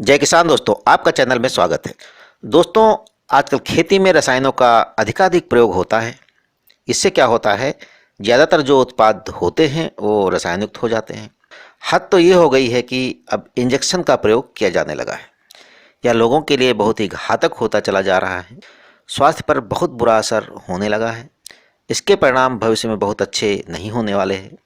जय किसान दोस्तों, आपका चैनल में स्वागत है। दोस्तों, आजकल खेती में रसायनों का अधिकाधिक प्रयोग होता है। इससे क्या होता है, ज़्यादातर जो उत्पाद होते हैं वो रसायन युक्त हो जाते हैं। हद तो ये हो गई है कि अब इंजेक्शन का प्रयोग किया जाने लगा है। यह लोगों के लिए बहुत ही घातक होता चला जा रहा है। स्वास्थ्य पर बहुत बुरा असर होने लगा है। इसके परिणाम भविष्य में बहुत अच्छे नहीं होने वाले हैं।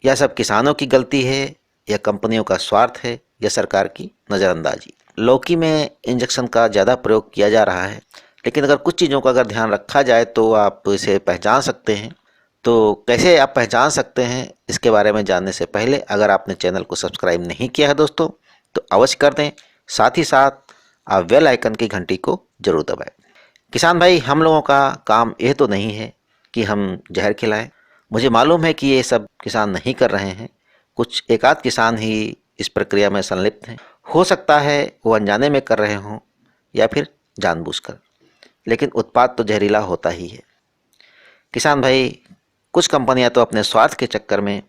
यह सब किसानों की गलती है या कंपनियों का स्वार्थ है या सरकार की नज़रअंदाजी। लौकी में इंजेक्शन का ज़्यादा प्रयोग किया जा रहा है, लेकिन अगर कुछ चीज़ों का अगर ध्यान रखा जाए तो आप इसे पहचान सकते हैं। तो कैसे आप पहचान सकते हैं, इसके बारे में जानने से पहले अगर आपने चैनल को सब्सक्राइब नहीं किया है दोस्तों, तो अवश्य कर दें। साथ ही साथ आप बेल आइकन की घंटी को जरूर दबाएं। किसान भाई, हम लोगों का काम यह तो नहीं है कि हम जहर खिलाएं। मुझे मालूम है कि ये सब किसान नहीं कर रहे हैं। कुछ एकाध किसान ही इस प्रक्रिया में संलिप्त हैं। हो सकता है वो अनजाने में कर रहे हों या फिर जानबूझकर, लेकिन उत्पाद तो जहरीला होता ही है। किसान भाई, कुछ कंपनियां तो अपने स्वार्थ के चक्कर में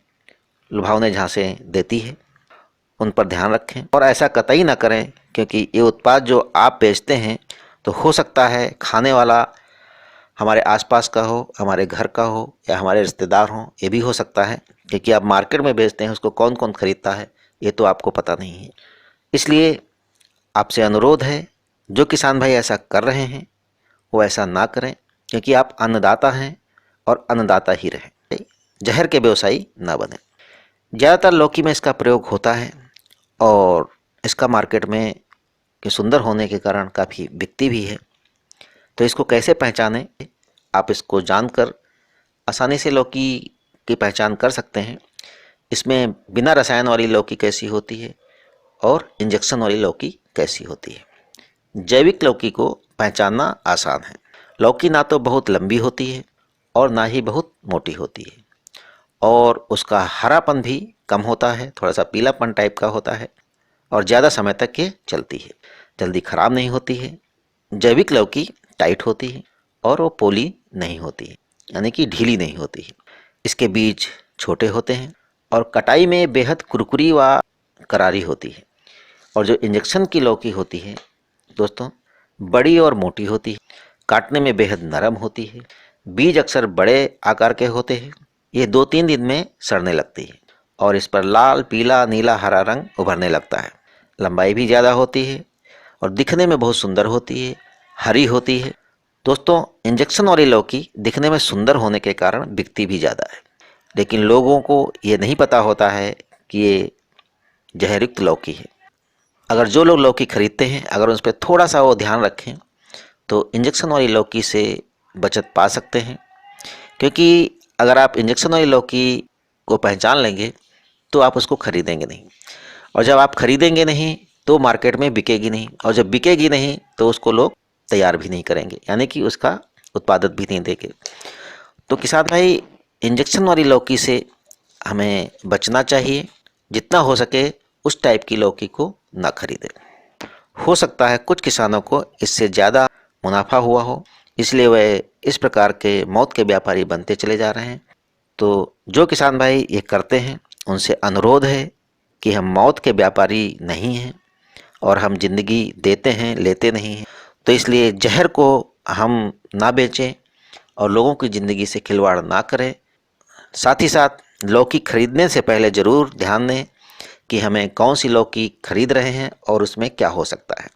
लुभावने झांसे देती है। उन पर ध्यान रखें और ऐसा कतई ना करें, क्योंकि ये उत्पाद जो आप बेचते हैं तो हो सकता है खाने वाला हमारे आसपास का हो, हमारे घर का हो या हमारे रिश्तेदार हों। ये भी हो सकता है, क्योंकि आप मार्केट में बेचते हैं, उसको कौन कौन खरीदता है ये तो आपको पता नहीं है। इसलिए आपसे अनुरोध है, जो किसान भाई ऐसा कर रहे हैं वो ऐसा ना करें, क्योंकि आप अन्नदाता हैं और अन्नदाता ही रहें। जहर के व्यवसायी ना बने। ज़्यादातर लौकी में इसका प्रयोग होता है और इसका मार्केट में के सुंदर होने के कारण काफ़ी बिकती भी है। तो इसको कैसे पहचानें, आप इसको जानकर आसानी से लौकी की पहचान कर सकते हैं। इसमें बिना रसायन वाली लौकी कैसी होती है और इंजेक्शन वाली लौकी कैसी होती है। जैविक लौकी को पहचानना आसान है। लौकी ना तो बहुत लंबी होती है और ना ही बहुत मोटी होती है, और उसका हरापन भी कम होता है, थोड़ा सा पीलापन टाइप का होता है, और ज़्यादा समय तक ये चलती है, जल्दी ख़राब नहीं होती है। जैविक लौकी टाइट होती है और वो पोली नहीं होती है, यानी कि ढीली नहीं होती है। इसके बीज छोटे होते हैं और कटाई में बेहद कुरकुरी व करारी होती है। और जो इंजेक्शन की लौकी होती है दोस्तों, बड़ी और मोटी होती है, काटने में बेहद नरम होती है। बीज अक्सर बड़े आकार के होते हैं। ये 2-3 दिन में सड़ने लगती है और इस पर लाल, पीला, नीला, हरा रंग उभरने लगता है। लंबाई भी ज़्यादा होती है और दिखने में बहुत सुंदर होती है, हरी होती है। दोस्तों, इंजेक्शन वाली लौकी दिखने में सुंदर होने के कारण बिकती भी ज़्यादा है, लेकिन लोगों को ये नहीं पता होता है कि ये जहरयुक्त लौकी है। अगर जो लोग लौकी खरीदते हैं, अगर उस पर थोड़ा सा वो ध्यान रखें तो इंजेक्शन वाली लौकी से बचत पा सकते हैं। क्योंकि अगर आप इंजेक्शन वाली लौकी को पहचान लेंगे तो आप उसको खरीदेंगे नहीं, और जब आप खरीदेंगे नहीं तो मार्केट में बिकेगी नहीं, और जब बिकेगी नहीं तो उसको लोग तैयार भी नहीं करेंगे, यानी कि उसका उत्पादन भी नहीं देंगे। तो किसान भाई, इंजेक्शन वाली लौकी से हमें बचना चाहिए। जितना हो सके उस टाइप की लौकी को ना खरीदें। हो सकता है कुछ किसानों को इससे ज़्यादा मुनाफा हुआ हो, इसलिए वह इस प्रकार के मौत के व्यापारी बनते चले जा रहे हैं। तो जो किसान भाई ये करते हैं, उनसे अनुरोध है कि हम मौत के व्यापारी नहीं हैं और हम जिंदगी देते हैं, लेते नहीं हैं। तो इसलिए जहर को हम ना बेचें और लोगों की ज़िंदगी से खिलवाड़ ना करें। साथ ही साथ लौकी खरीदने से पहले ज़रूर ध्यान दें कि हमें कौन सी लौकी खरीद रहे हैं और उसमें क्या हो सकता है।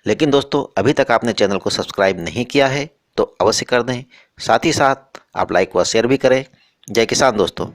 लेकिन दोस्तों, अभी तक आपने चैनल को सब्सक्राइब नहीं किया है तो अवश्य कर दें। साथ ही साथ आप लाइक व शेयर भी करें। जय किसान दोस्तों।